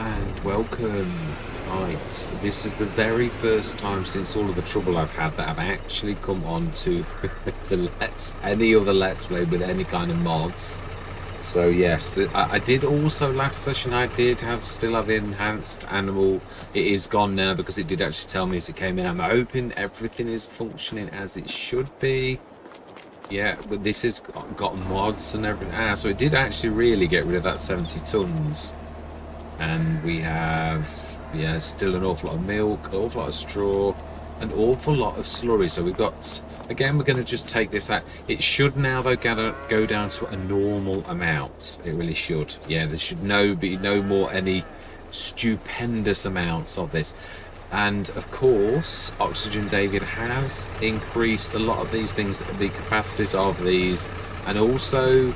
and welcome. Right, this is the very first time since all of the trouble I've had that I've actually come on to any other Let's Play with any kind of mods. So yes, I did also last session. I did still have the enhanced animal. It is gone now because it did actually tell me as it came in. I'm hoping everything is functioning as it should be. Yeah, but this has got mods and everything. So it did actually really get rid of that 70 tons. And we have, yeah, still an awful lot of milk, an awful lot of straw, an awful lot of slurry. So we've got, again, we're going to just take this out. It should now, though, go down to a normal amount. It really should. Yeah, there should be no more any stupendous amounts of this. And of course, Oxygen David has increased a lot of these things, the capacities of these, and also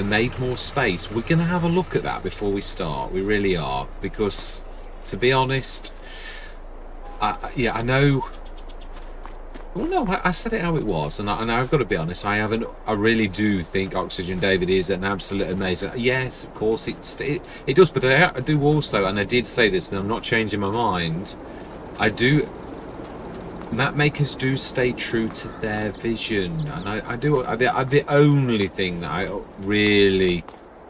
made more space. We're going to have a look at that before we start. We really are, because to be honest, I know. Well, no, I said it how it was, and I've got to be honest. I really do think Oxygen David is an absolute amazing. Yes, of course it does, but I do also, and I did say this, and I'm not changing my mind. Map makers do stay true to their vision, and I do. The only thing that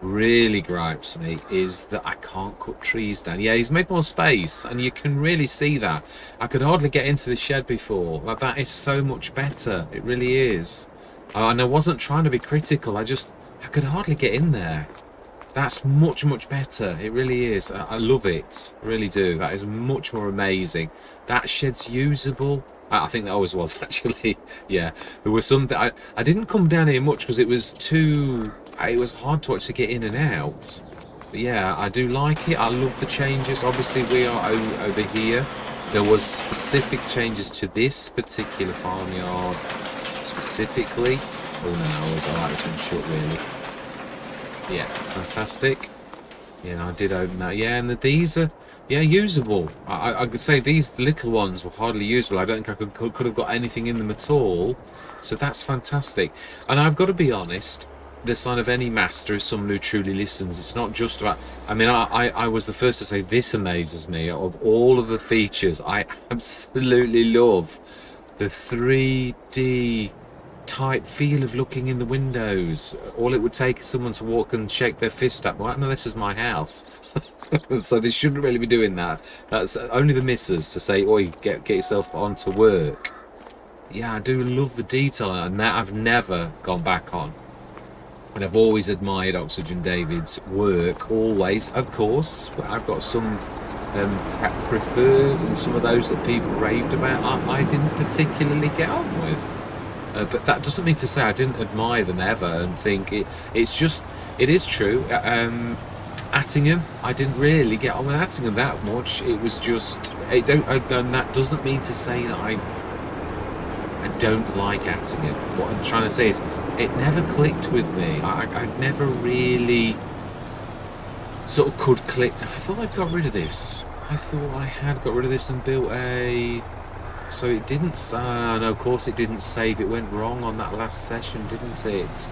really gripes me is that I can't cut trees down. Yeah, he's made more space, and you can really see that. I could hardly get into the shed before. Like, that is so much better. It really is. And I wasn't trying to be critical. I could hardly get in there. That's much better. It really is. I love it. I really do. That is much more amazing. That shed's usable. I think that always was, actually. Yeah, there was something. I didn't come down here much because it was hard to actually get in and out. But yeah, I do like it. I love the changes. Obviously, we are over here. There was specific changes to this particular farmyard specifically. Oh no, I like this one short, really. Yeah, fantastic. Yeah, I did open that. Yeah, and these are, yeah, usable. I could say these little ones were hardly usable. I don't think I could have got anything in them at all. So that's fantastic. And I've got to be honest, the sign of any master is someone who truly listens. It's not just about, I mean, I was the first to say this amazes me. Of all of the features, I absolutely love the 3D type feel of looking in the windows. All it would take is someone to walk and shake their fist at, well, no, this is my house. So they shouldn't really be doing that. That's only the missus to say, oi, get yourself on to work. Yeah, I do love the detail, and that I've never gone back on. And I've always admired Oxygen David's work, always. Of course, I've got some preferred, and some of those that people raved about I didn't particularly get on with. But that doesn't mean to say I didn't admire them ever and think it's just, it is true. Attingham, I didn't really get on with Attingham that much. It was just, and that doesn't mean to say that I don't like Attingham. What I'm trying to say is, it never clicked with me. I never really sort of could click. I thought I'd got rid of this. I thought I had got rid of this and built a... So it didn't, no, of course it didn't save. It went wrong on that last session, didn't it?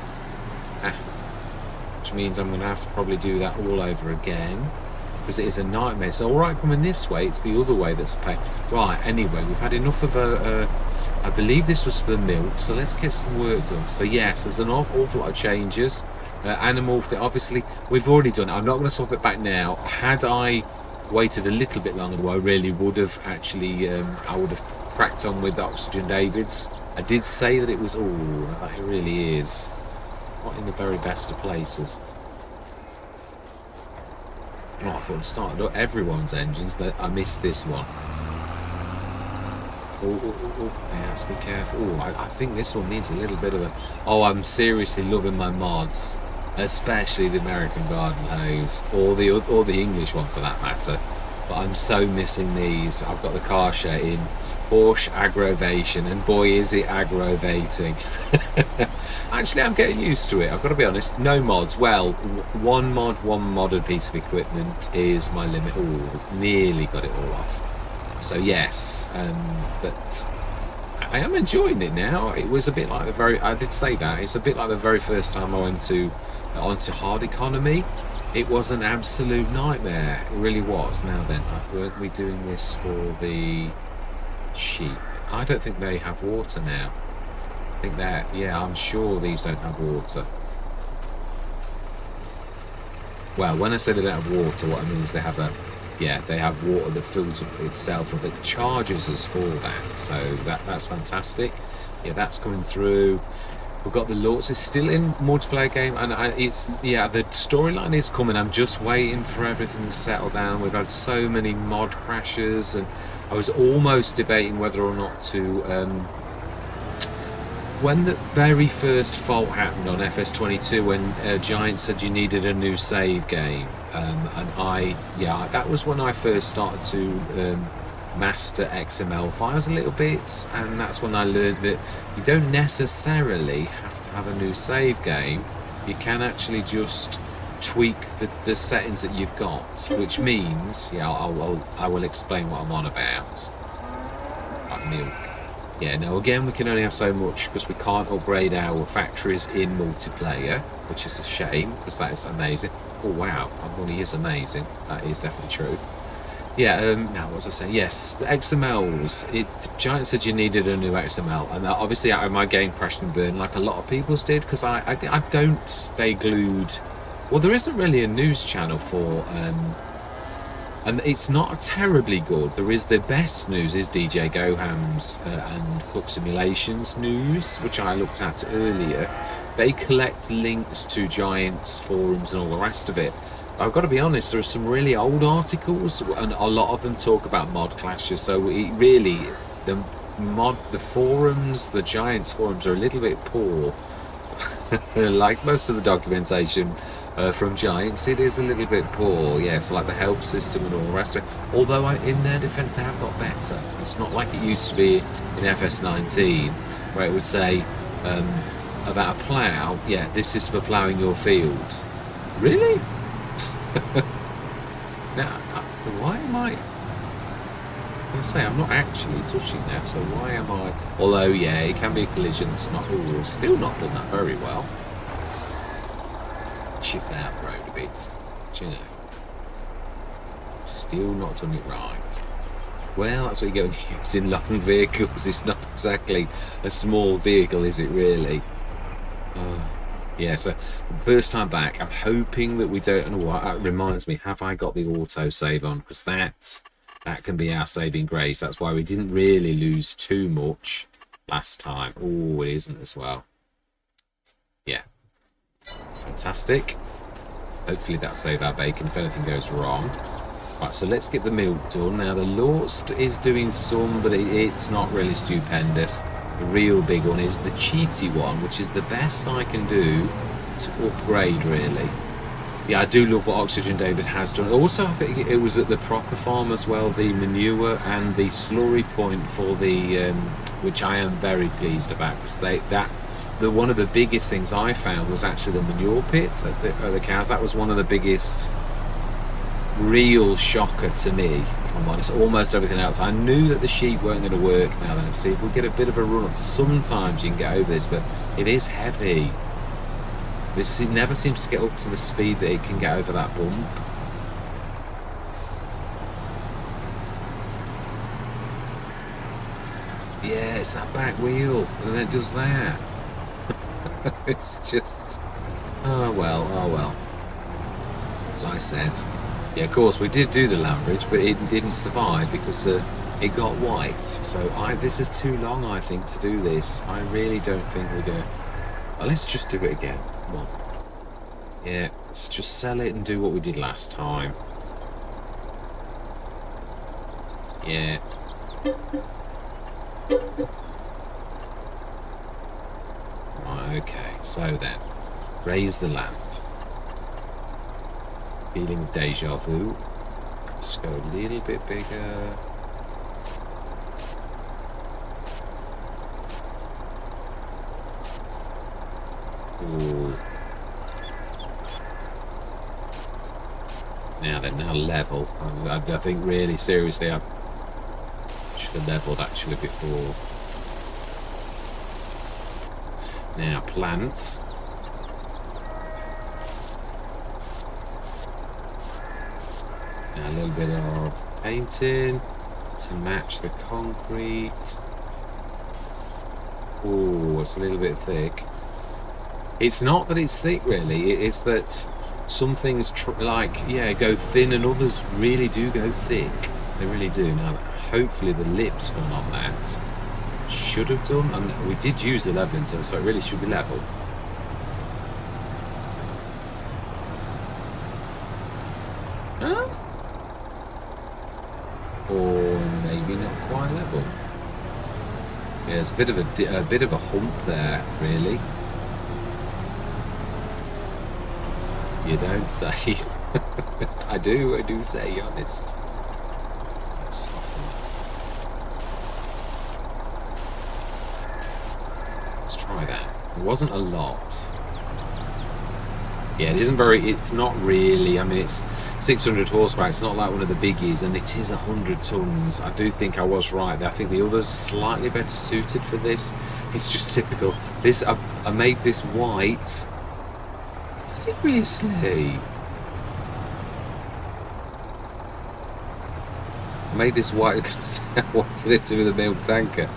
Which means I'm going to have to probably do that all over again, because it is a nightmare. So alright, coming this way, it's the other way that's a pain. Right, anyway, we've had enough of I believe this was for the milk, so let's get some work done. So yes, there's an awful lot of changes. Animal, obviously, we've already done it. I'm not going to swap it back now. Had I waited a little bit longer, I really would have actually, I would have cracked on with the Oxygen Davids. I did say that it was, it really is not in the very best of places. I thought I started up everyone's engines, that I missed this one. Yeah, let's be careful. I think this one needs a little bit of a... I'm seriously loving my mods, especially the American Garden Hose, or the English one for that matter. But I'm so missing these. I've got the car share in. Porsche aggravation, and boy is it aggravating. Actually, I'm getting used to it, I've got to be honest. No mods. Well, one modded piece of equipment is my limit. Nearly got it all off. So yes, but I am enjoying it now. It was a bit like I did say that, it's a bit like the very first time I went onto hard economy. It was an absolute nightmare. It really was. Now then, weren't we doing this for the sheep? I don't think they have water now. I think that, yeah, I'm sure these don't have water. Well, when I say they don't have water, what I mean is they have they have water that fills up itself and that charges us for that. So that's fantastic. Yeah, that's coming through. We've got the Lords. It's still in multiplayer game, and the storyline is coming. I'm just waiting for everything to settle down. We've had so many mod crashes, and I was almost debating whether or not to. When the very first fault happened on FS22, when Giant said you needed a new save game, that was when I first started to master XML files a little bit, and that's when I learned that you don't necessarily have to have a new save game. You can actually just tweak the settings that you've got, which means, I will explain what I'm on about. Milk. Yeah, no, again, we can only have so much because we can't upgrade our factories in multiplayer, which is a shame because that is amazing. Oh wow, that money is amazing. That is definitely true. Yeah, now what was I saying? Yes, the XMLs. Giant said you needed a new XML, and obviously my game crashed and burned like a lot of people's did, because I don't stay glued. Well, there isn't really a news channel for, and it's not terribly good. There is the best news is DJ Goham's and Cook Simulations news, which I looked at earlier. They collect links to Giant's forums and all the rest of it. I've got to be honest, there are some really old articles, and a lot of them talk about mod clashes. So it really, the forums, the Giants forums are a little bit poor. Like most of the documentation from Giants, it is a little bit poor. Yes, like the help system and all the rest of it. Although in their defence, they have got better. It's not like it used to be in FS19, where it would say about a plough. Yeah, this is for ploughing your field. Really? Now, why am I going to say I'm not actually touching that, so why am I? Although, yeah, it can be a collision that's not, still not done that very well. Chip out the road a bit, you know. Still not done it right. Well, that's what you get when using long vehicles. It's not exactly a small vehicle, is it really? Yeah, so first time back, I'm hoping that we don't know what that reminds me, have I got the auto save on? Because that can be our saving grace. That's why we didn't really lose too much last time. Oh, it isn't as well. Yeah. Fantastic. Hopefully that'll save our bacon if anything goes wrong. Right, so let's get the milk done. Now the Lorst is doing some, but it's not really stupendous. The real big one is the cheaty one, which is the best I can do to upgrade, really. Yeah, I do love what Oxygen David has done. Also, I think it was at the proper farm as well, the manure and the slurry point for the, which I am very pleased about, because one of the biggest things I found was actually the manure pit at the cows. That was one of the biggest real shocker to me, if I'm honest. Almost everything else, I knew that the sheep weren't going to work. Now then, see if we get a bit of a run up. Sometimes you can get over this, but it is heavy. This never seems to get up to the speed that it can get over that bump. Yeah, it's that back wheel, and then it does that. It's just, oh well. As I said. Yeah, of course, we did do the land bridge, but it didn't survive because it got white. So this is too long, I think, to do this. I really don't think we're going to... Well, let's just do it again. Come on. Yeah, let's just sell it and do what we did last time. Yeah. Right, okay, so then, raise the land. Feeling of deja vu. Let's go a little bit bigger. Ooh. Now level. I think really seriously I should have leveled actually before. Now plants. Now a little bit of painting to match the concrete. Oh, it's a little bit thick. It's not that it's thick, really. It's that some things go thin, and others really do go thick. They really do. Now, hopefully the lip's gone on that. Should have done, and we did use the leveling tool, so it really should be level. Huh? Or maybe not quite level. Yeah, there's a bit of a hump there, really. You don't say. I do say, honest. Soften. Let's try that. It wasn't a lot. Yeah, it's not really, I mean, it's 600 horsepower, it's not like one of the biggies, and it is 100 tons. I do think I was right there. I think the other's slightly better suited for this. It's just typical. This, I made this white. Seriously? I made this white because I wanted it to be the milk tanker.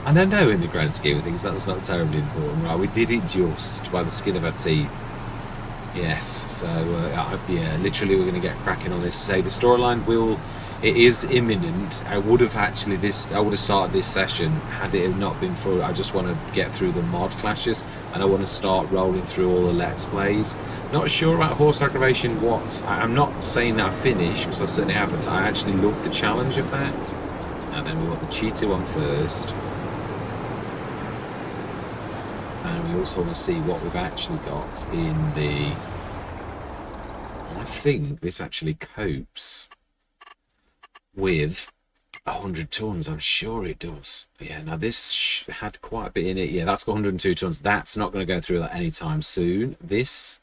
And I know in the grand scheme of things that's not terribly important, right? We did it just by the skin of our teeth. Yes, so yeah, literally we're going to get cracking on this. Say the storyline it is imminent. I would have started this session had it not been for, I just want to get through the mod clashes, and I want to start rolling through all the let's plays. Not sure about horse aggravation I'm not saying that I finished, because I certainly haven't. I actually love the challenge of that. And then we want the cheetah one first. And we also want to see what we've actually got in the... I think this actually copes with 100 tons. I'm sure it does. But yeah, now this had quite a bit in it. Yeah, that's got 102 tons. That's not going to go through that anytime soon. This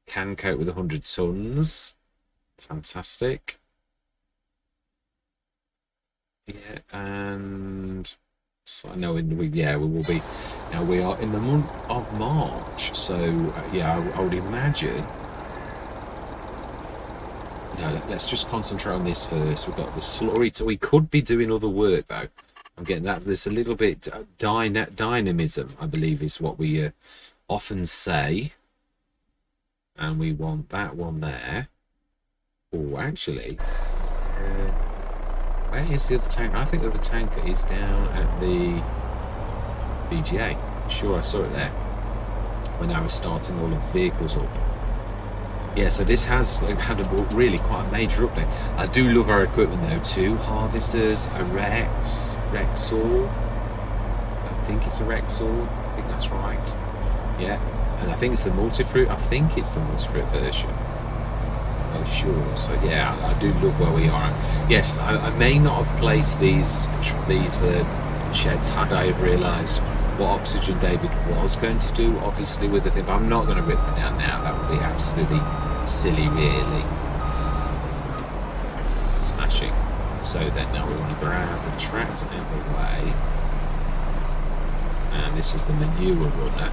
can cope with 100 tons. Fantastic. Yeah, and... So no, we will be. Now we are in the month of March, so yeah, I would imagine. No, let's just concentrate on this first. We've got the slurry. We could be doing other work though. I'm getting that. There's a little bit dynamism, I believe, is what we often say, and we want that one there. Oh, actually. Where is the other tanker? I think the other tanker is down at the BGA. I'm sure I saw it there when I was starting all of the vehicles up. Yeah, so this has had really quite a major update. I do love our equipment though too. Harvesters, a Rexall. I think it's a Rexall. I think that's right. Yeah, and I think it's the multi-fruit. I think it's the multi-fruit version. Oh sure, so yeah, I do love where we are. Yes, I may not have placed these sheds had I realised what Oxygen David was going to do, obviously, with the thing, but I'm not going to rip them down now. That would be absolutely silly, really. Smashing. So then now we want to grab the tractor out of the way, and this is the manure runner.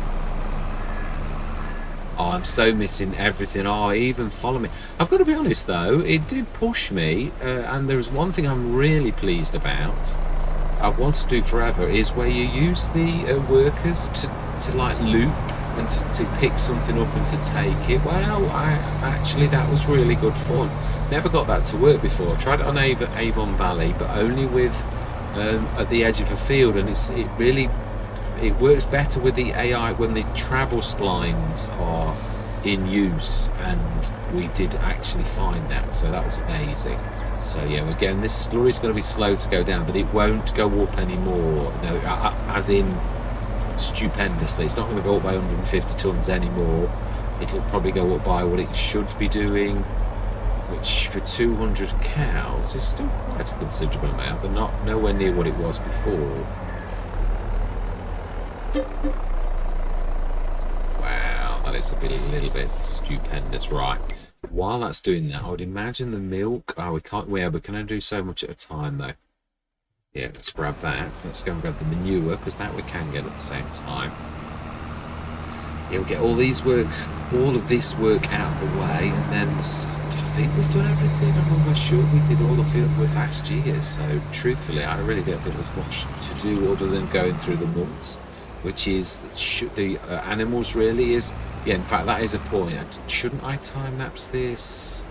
Oh, I'm so missing everything. Oh, even follow me. I've got to be honest though, it did push me, and there's one thing I'm really pleased about. I want to do forever is where you use the workers to like loop and to pick something up and to take it. Well, actually that was really good fun. Never got that to work before. I tried it on Avon Valley, but only with at the edge of a field, and it works better with the AI when the travel splines are in use, and we did actually find that, so that was amazing. So yeah, again, this lorry's going to be slow to go down, but it won't go up anymore. No, as in stupendously. It's not going to go up by 150 tons anymore. It'll probably go up by what it should be doing, which for 200 cows is still quite a considerable amount, but nowhere near what it was before. Wow, that is a little bit stupendous. Right, while that's doing that, I would imagine the milk. Oh, we can only do so much at a time though. Yeah, let's grab that. Let's go and grab the manure, because that we can get at the same time. Yeah, we'll get all of this work out of the way, and then I think we've done everything. I'm sure we did all the field work last year, so truthfully I really don't think there's much to do other than going through the months, which is the animals really is. Yeah, in fact that is a point. Shouldn't I time-lapse this?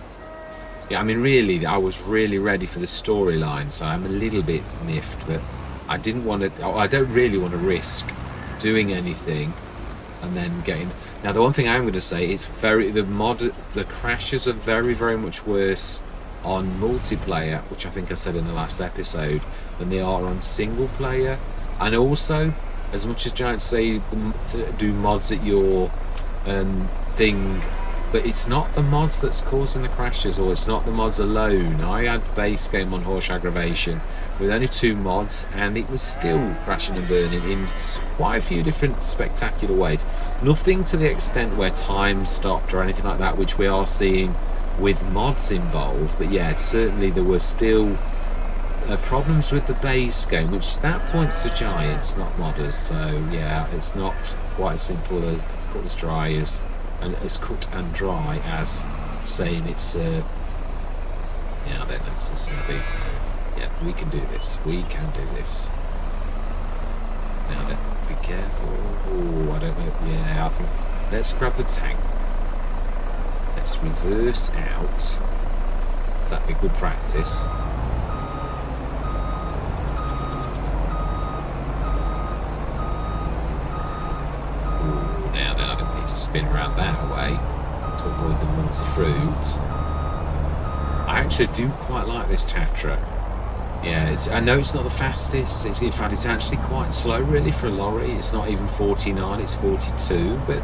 Yeah, I mean really I was really ready for the storyline, so I'm a little bit miffed, but I didn't want to, I don't really want to risk doing anything and then getting. Now the one thing I'm going to say, it's the crashes are very, very much worse on multiplayer, which I think I said in the last episode, than they are on single player. And also, as much as Giants say to do mods at your thing, but it's not the mods that's causing the crashes, or it's not the mods alone. I had base game on Horse Aggravation with only 2 mods, and it was still crashing and burning in quite a few different spectacular ways. Nothing to the extent where time stopped or anything like that, which we are seeing with mods involved, but yeah, certainly there were still problems with the base game, which that points to Giants, not modders. So yeah, it's not quite as simple as cut as dry as, and as cut and dry as saying it's yeah, I don't know, it's just going to be. Yeah, we can do this. We can do this. Now then, be careful. Oh, I don't know. Yeah, I think let's grab the tank. Let's reverse out. So that'd be good practice. Ooh, now then, I don't need to spin around that way to avoid the multi-fruit. I actually do quite like this Tatra. Yeah, I know it's not the fastest. In fact, it's actually quite slow, really, for a lorry. It's not even 49; it's 42. But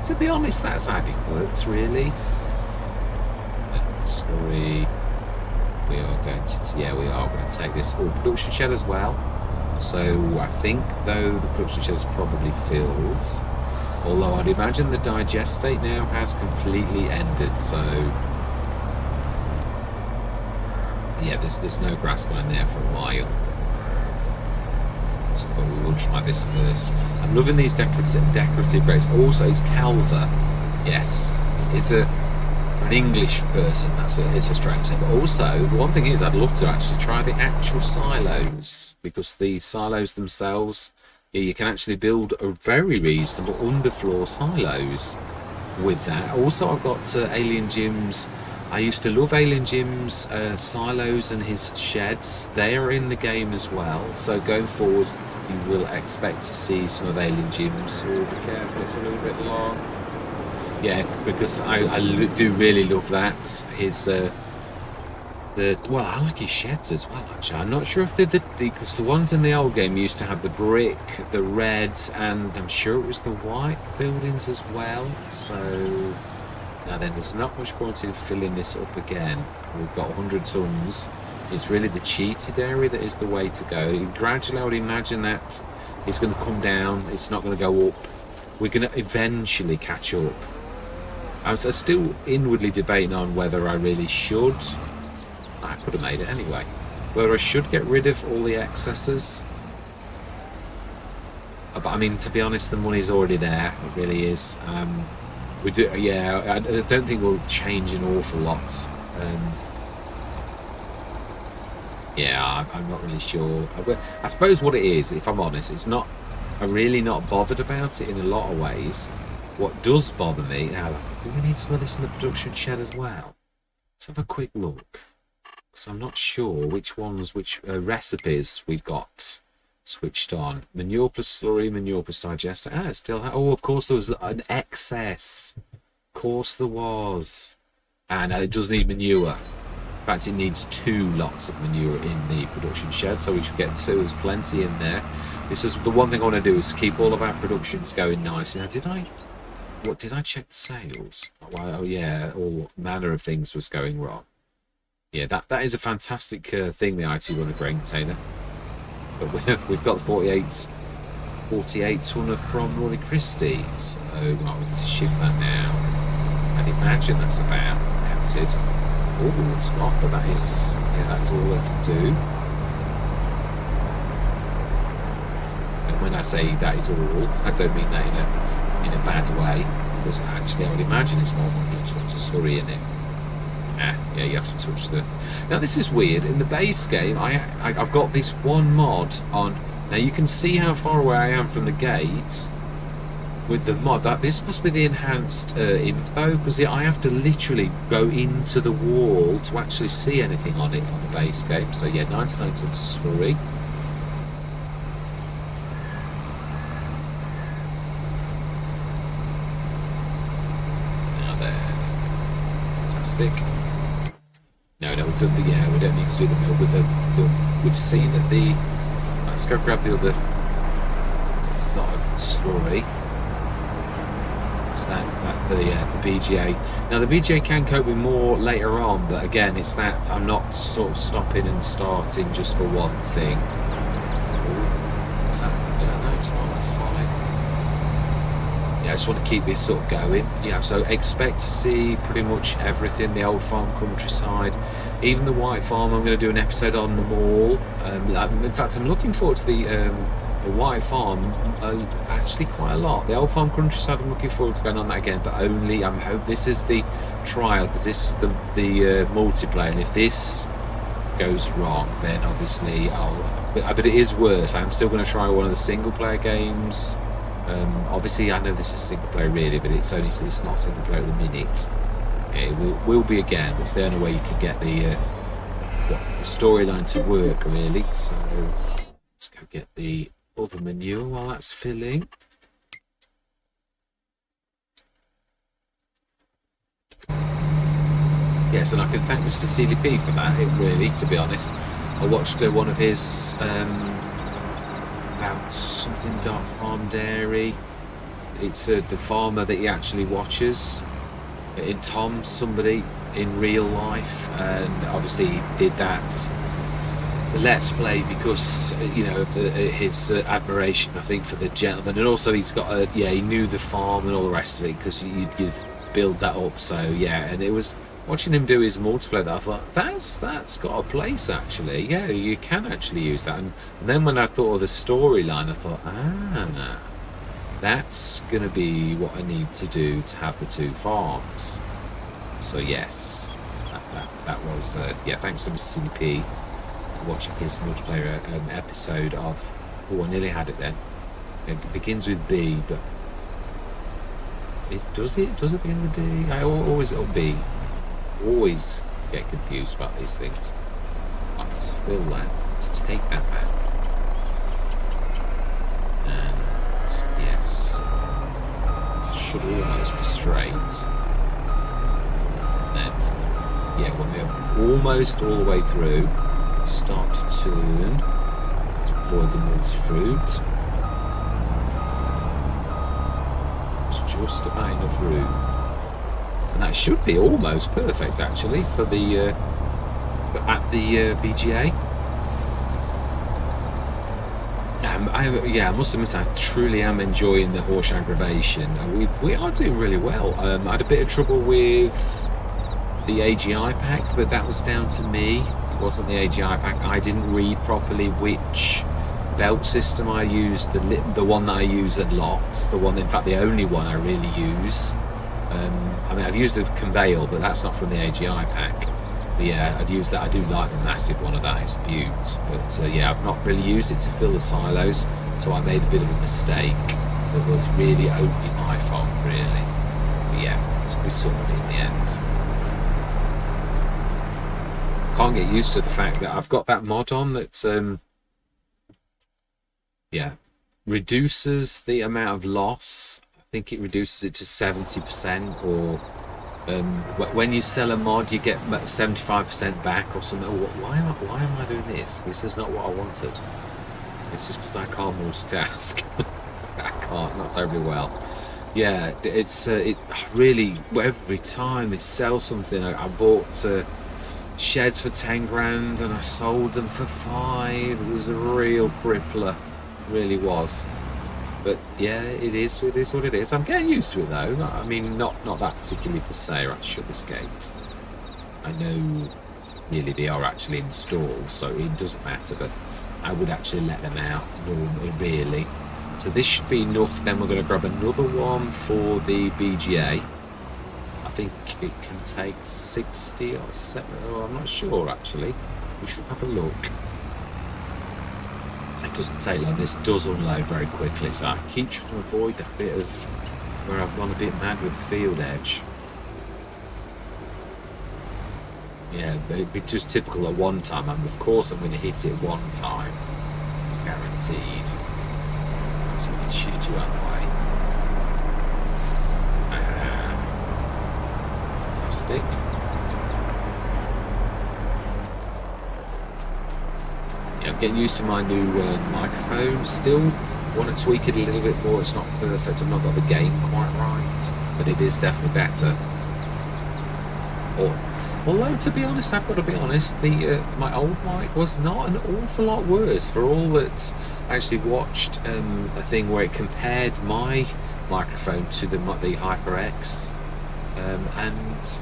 to be honest, that's how it works, really. Story. We are going to. Yeah, we are going to take this production shed as well. So I think, though, the production shed is probably filled. Although I'd imagine the digestate now has completely ended. So. Yeah, there's no grass going there for a while. So we will try this first. I'm loving these decorative grapes. Also, it's Calva. Yes, it's for an English person. It's a strange thing. But also, the one thing is, I'd love to actually try the actual silos, because the silos themselves, yeah, you can actually build a very reasonable underfloor silos with that. Also, I've got Alien Jim's. I used to love Alien Jim's silos and his sheds. They are in the game as well. So going forwards, you will expect to see some of Alien Jim's. Oh, be careful, it's a little bit long. Yeah, because I do really love that. His well, I like his sheds as well. Actually, I'm not sure if they're because the ones in the old game used to have the brick, the reds, and I'm sure it was the white buildings as well. So. Now then, there's not much point in filling this up again. We've got 100 tons. It's really the cheated area that is the way to go. Gradually, I would imagine that it's going to come down. It's not going to go up. We're going to eventually catch up. I'm still inwardly debating on whether I really should. I could have made it anyway. Whether I should get rid of all the excesses. But I mean, to be honest, the money's already there. It really is. We do, yeah. I don't think we'll change an awful lot. Yeah, I'm not really sure. I suppose what it is, if I'm honest, it's not. I'm really not bothered about it in a lot of ways. What does bother me now? Do we need some of this in the production shed as well? Let's have a quick look, because I'm not sure which recipes we've got switched on. Manure plus slurry, manure plus digester. Ah, it still. Oh, of course there was an excess. Of course there was. And it does need manure. In fact, it needs 2 lots of manure in the production shed, so we should get 2. There's plenty in there. This is the one thing I want to do, is keep all of our productions going nice. Now, did I check the sales? Oh yeah, all manner of things was going wrong. Yeah, that is a fantastic thing, the IT runner grain container. But we've got 48 tonner from Rory Christie, so we need to shift that now. I'd imagine that's about emptied. Oh, it's not, but that's all I can do. And when I say that is all, I don't mean that in a bad way, because actually I would imagine it's got 100 tons of slurry in it. Yeah, you have to touch the... Now this is weird. In the base game, I've got this one mod on. Now you can see how far away I am from the gate with the mod. This must be the enhanced info, because I have to literally go into the wall to actually see anything on it on the base game. So yeah, 99 tons of slurry. Now there, fantastic. No, we've done the we don't need to do the mill with we've seen that the. Let's go grab the other lot of slurry. It's the BGA. Now the BGA can cope with more later on, but again, it's that I'm not sort of stopping and starting just for one thing. Is that? No, it's not. That's fine. Yeah, I just want to keep this sort of going. Yeah, so expect to see pretty much everything. The old farm, countryside, even the white farm. I'm going to do an episode on them all. In fact, I'm looking forward to the white farm actually quite a lot. The old farm, countryside, I'm looking forward to going on that again, but only I hope this is the trial, because this is the multiplayer, and if this goes wrong, then obviously but it is worse. I'm still going to try one of the single player games. Obviously I know this is single player really, but it's not single player at the minute. It will be again, but it's the only way you can get the storyline to work really. So let's go get the other manure while that's filling. Yes, and I can thank Mr. CDP for that, really, to be honest. I watched one of his about something Dark Farm Dairy. It's the farmer that he actually watches. In Tom, somebody in real life, and obviously he did that Let's Play because his admiration, I think, for the gentleman, and also he's got he knew the farm and all the rest of it, because you build that up. So yeah, and it was watching him do his multiplayer that I thought that's got a place actually. Yeah, you can actually use that. And then when I thought of the storyline, I thought, that's going to be what I need to do to have the two farms. So yes, that was thanks to Mr. CDP watching his multiplayer episode of. Oh, I nearly had it then. It begins with B, but does it begin with D? I always it'll B. Always get confused about these things. Right, let's fill that. Let's take that back. And yes, should almost be straight. And then, yeah, when we're almost all the way through, start to turn to avoid the multi-fruit. It's just about enough room. And that should be almost perfect actually for the BGA. I must admit I truly am enjoying the horse aggravation. We are doing really well. I had a bit of trouble with the AGI pack, but that was down to me. It wasn't the AGI pack. I didn't read properly which belt system I used. The one that I use at lots, the only one I really use. I've used the conveyor, but that's not from the AGI pack. But yeah, I'd use that. I do like the massive one of that. It's a beaut. But I've not really used it to fill the silos, so I made a bit of a mistake. That was really only my fault, really. But yeah, we sorted it in the end. Can't get used to the fact that I've got that mod on that reduces the amount of loss. I think it reduces it to 70%, or when you sell a mod you get 75% back or something. Why am I doing this? This is not what I wanted. It's just because I can't multitask. I can't, not terribly well. Yeah, it's really, every time they sell something, I bought sheds for 10 grand and I sold them for 5. It was a real crippler, it really was. But yeah, it is what it is. I'm getting used to it though. I mean, not that particularly per se. Right, shut this gate. I know nearly they are actually installed, so it doesn't matter, but I would actually let them out normally, really. So this should be enough. Then we're going to grab another one for the BGA. I think it can take 60 or 70. Oh, I'm not sure actually. We should have a look. It doesn't take long. This does unload very quickly, so I keep trying to avoid that bit of where I've gone a bit mad with the field edge. Yeah, it'd be just typical at one time, and of course I'm going to hit it one time. It's guaranteed. So we can shift you out of the way. Fantastic. Yeah, I'm getting used to my new microphone. Still want to tweak it a little bit more. It's not perfect. I've not got the gain quite right, but it is definitely better. Although, to be honest, I've got to be honest, my old mic was not an awful lot worse. For all that, I actually watched a thing where it compared my microphone to the HyperX, and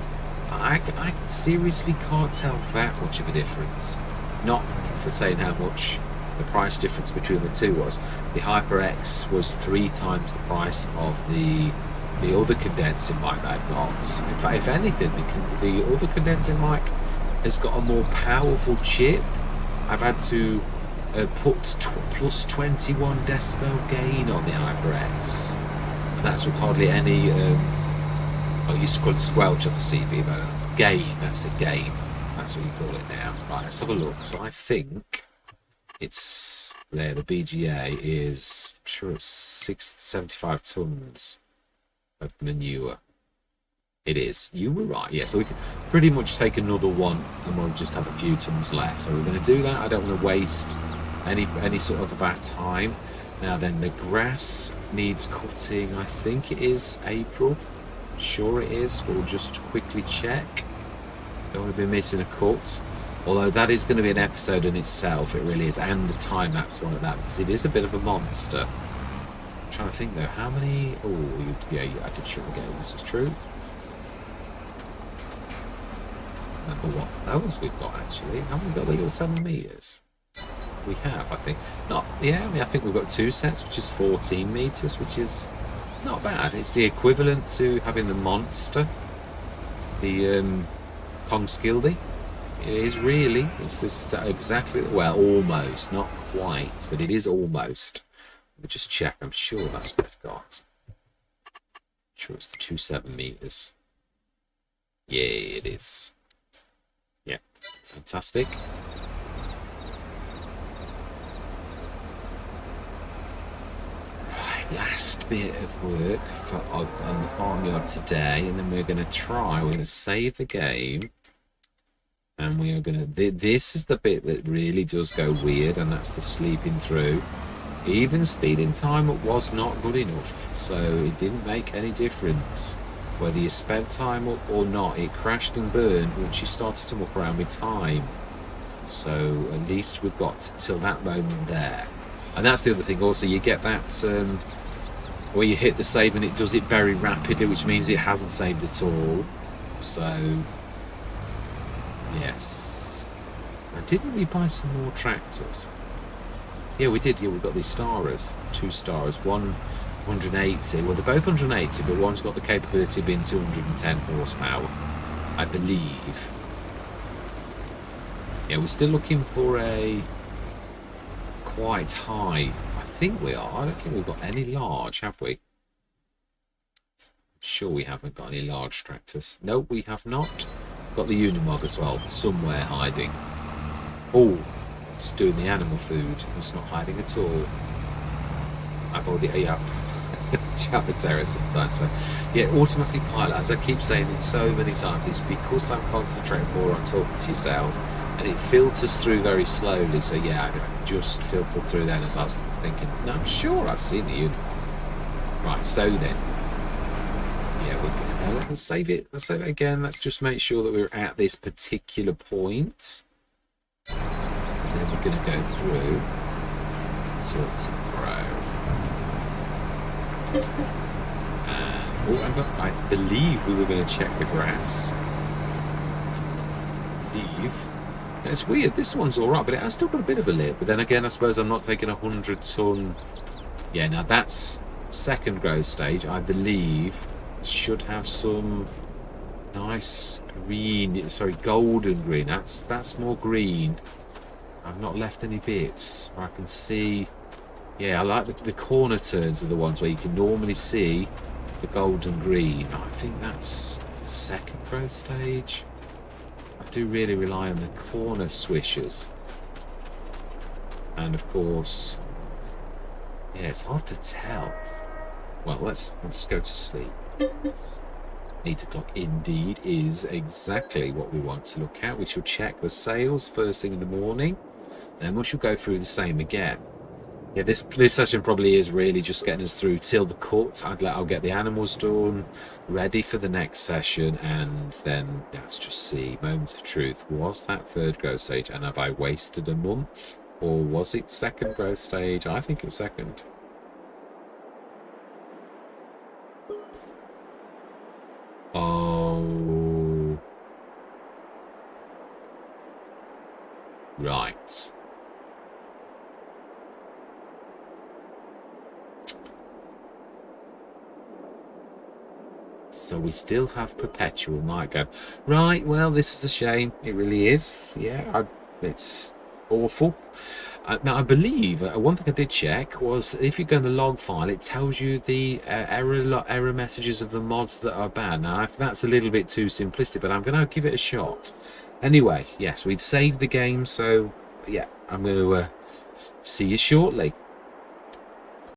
I seriously can't tell that much of a difference. Not for saying how much the price difference between the two was. The HyperX was 3 times the price of the other condensing mic that I've got. In fact, if anything, the other condensing mic has got a more powerful chip. I've had to put plus 21 decibel gain on the HyperX, and that's with hardly any I used to call it squelch on the CB, but gain, that's a gain. That's what you call it now. Right, let's have a look. So I think it's there, the BGA is, I'm sure it's 75 tons of manure. It is. You were right. Yeah, so we can pretty much take another one and we'll just have a few tons left. So we're going to do that. I don't want to waste any sort of our time. Now then, the grass needs cutting. I think it is April. Sure it is. We'll just quickly check. Don't want to be missing a cut. Although that is going to be an episode in itself. It really is. And a time-lapse one at that, because it is a bit of a monster. I'm trying to think though, how many... Oh, yeah, I did shoot again. This is true. Remember what those we've got actually. Haven't we got the little 7 meters? We have, I think. Not, yeah, I mean, I think we've got 2 sets, which is 14 meters, which is not bad. It's the equivalent to having the monster, the Kongskilde. It is really. It's this exactly, well, almost, not quite, but it is almost. Let me just check. I'm sure that's what I've got. I'm sure it's the 27 meters. Yeah, it is. Yeah, fantastic. Right, last bit of work on the farmyard today, and then we're going to save the game, and we are going to, this is the bit that really does go weird, and that's the sleeping through. Even speeding time was not good enough, so it didn't make any difference whether you spent time or not. It crashed and burned once you started to muck around with time. So at least we've got till that moment there. And that's the other thing also, you get that where you hit the save and it does it very rapidly, which means it hasn't saved at all. So yes. Now, didn't we buy some more tractors? Yeah, we did. Yeah, we've got these Starers, 2 Starers, one 180. Well, they're both 180, but one's got the capability of being 210 horsepower, I believe. Yeah, we're still looking for a quite high. I think we are. I don't think we've got any large, have we? I'm sure we haven't got any large tractors. No, we have not. Got the Unimog as well, somewhere hiding. Oh, it's doing the animal food. It's not hiding at all. I've already, yeah, chat the terror sometimes. But yeah, automatic pilot, as I keep saying it so many times, it's because I'm concentrating more on talking to yourselves, and it filters through very slowly. So yeah, I just filtered through then as I was thinking, no, I'm sure I've seen the unit. Right, so then, yeah, we're gonna, let's save it. Let's save it again. Let's just make sure that we're at this particular point. And then we're going to go through to Pro. I believe we were going to check the grass. It's weird, this one's alright, but it has still got a bit of a lip. But then again, I suppose I'm not taking 100 ton. Yeah, now that's second growth stage. I believe should have some Nice green, sorry, golden green. That's more green. I've not left any bits where I can see. Yeah, I like the corner turns are the ones where you can normally see the golden green. I think that's the second growth stage. I do really rely on the corner swishers. And of course, yeah, it's hard to tell. Well, let's go to sleep. 8 o'clock indeed is exactly what we want to look at. We shall check the sales first thing in the morning. Then we shall go through the same again. Yeah, this session probably is really just getting us through till the cut. I'll get the animals done, ready for the next session, and then let's just see. Moment of truth. Was that third growth stage, and have I wasted a month? Or was it second growth stage? I think it was second. Oh. Right. So we still have perpetual night go. Right, well, this is a shame. It really is. Yeah, it's awful. Now, I believe one thing I did check was if you go in the log file, it tells you the error messages of the mods that are banned. Now, that's a little bit too simplistic, but I'm going to give it a shot. Anyway, yes, we'd saved the game, so yeah, I'm going to see you shortly.